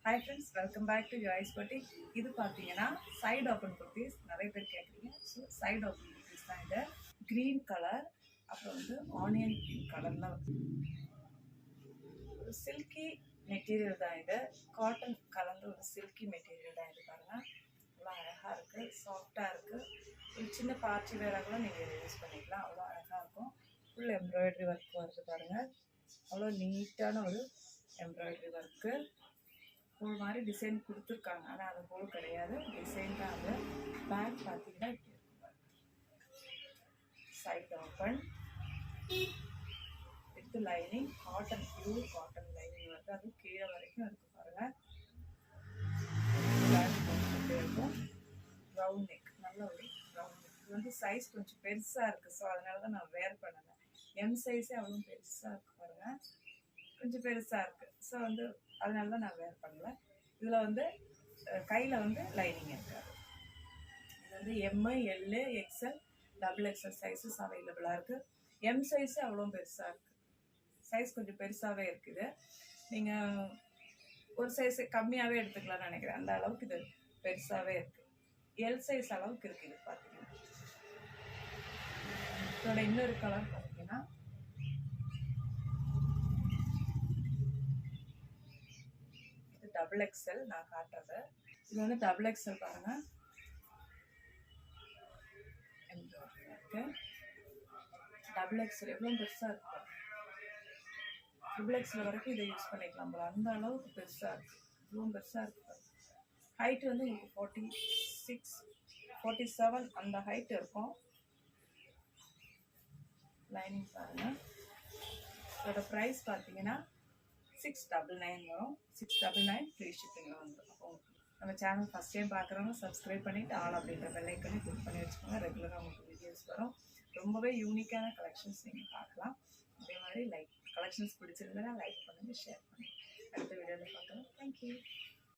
Hi friends, welcome back to Joy's Boutique. இது பார்த்தீங்கன்னா side open kurtis நிறைய பேர் கேட்குறீங்க. ஸோ சைடு ஓப்பன் குர்த்திஸ் தான் இது. க்ரீன் கலர், அப்புறம் வந்து ஆனியன் பிங்க் கலர்லாம் ஒரு சில்கி மெட்டீரியல் தான் இது. காட்டன் கலந்து ஒரு சில்கி மெட்டீரியல் தான் இது. பாருங்க, அவ்வளோ அழகாக இருக்குது, சாஃப்டாக இருக்குது. ஒரு சின்ன பார்ட்டி வேறாக கூட நீங்கள் இதை யூஸ் பண்ணிக்கலாம். அவ்வளோ அழகாக இருக்கும். ஃபுல் எம்ப்ராய்டரி ஒர்க் வருது பாருங்கள். அவ்வளோ நீட்டான ஒரு எம்ப்ராய்டரி ஒர்க்கு. ஒரு மாதிரி டிசைன் கொடுத்துருக்காங்க, ஆனால் அது போல் கிடையாது, டிசைன் தான். அது பேக் பார்த்தீங்கன்னா இப்படி இருக்கும். Side open with lining, cotton, pure cotton lining வந்து அது கீழே வரைக்கும் இருக்குது பாருங்கள். பேக் போட்டுக்கிட்டே இருக்கும். ரவுண்ட் நெக், நல்ல ஒரு ரவுண்ட் நெக். இது வந்து சைஸ் கொஞ்சம் பெருசாக இருக்குது, ஸோ அதனால தான் நான் வேர் பண்ணலை. எம் சைஸே அவ்வளோ பெருசாக இருக்குது பாருங்கள், கொஞ்சம் பெருசாக இருக்குது. ஸோ வந்து அதனால தான் நான் வேர் பண்ணலை. இதில் வந்து கையில் வந்து லைனிங் இருக்காது. இது வந்து எம்மு, எல்லு, எக்ஸ்எல், டபுள் எக்ஸ்எல் சைஸஸ் அவைலபிளாக இருக்குது. எம் சைஸு அவ்வளோ பெருசாக இருக்குது, சைஸ் கொஞ்சம் பெருசாகவே இருக்குது. நீங்கள் ஒரு சைஸு கம்மியாகவே எடுத்துக்கலாம்னு நினைக்கிறேன், அந்த அளவுக்கு இது பெருசாகவே இருக்குது. எல் சைஸ் அளவுக்கு இருக்குது. இது பார்த்தீங்கன்னா இதோட இன்னொரு கலர் பார்த்தீங்கன்னா டபுள் எக்ஸ்எல் நான் காட்டுறது. இது வந்து டபுள் எக்ஸ்எல் பாருங்கள், இருக்கு. டபுள் எக்ஸ்எல் எவ்வளோ பெருசாக இருக்கு. ட்ரிபிள் எக்ஸ்எல் வரைக்கும் இதை யூஸ் பண்ணிக்கலாம் போல, அந்த அளவுக்கு பெருசாக இருக்குது, இவ்வளோ பெருசாக இருக்குது. ஹைட்டு வந்து உங்களுக்கு 46, 47 அந்த ஹைட் இருக்கும். லைனிங் பாருங்கள். இதோட ப்ரைஸ் பார்த்தீங்கன்னா 699 வரும். 699 ஃப்ரீ ஷிப்பிங்கில் வந்துடும். அப்போ நம்ம சேனல் ஃபஸ்ட் டைம் பார்க்குறவங்க சப்ஸ்கிரைப் பண்ணிவிட்டு ஆல் அப்படின்ற பெல்லைக்கனே கிளிக் பண்ணி வச்சுக்கோங்க. ரெகுலராக உங்களுக்கு வீடியோஸ் வரும். ரொம்பவே யூனிக்கான கலெக்ஷன்ஸ் நீங்கள் பார்க்கலாம். அதே மாதிரி கலெக்ஷன்ஸ் பிடிச்சிருந்தனா லைக் பண்ணுங்கள், ஷேர் பண்ணுங்கள். அடுத்த வீடியோவில் பார்க்கலாம். தேங்க்யூ.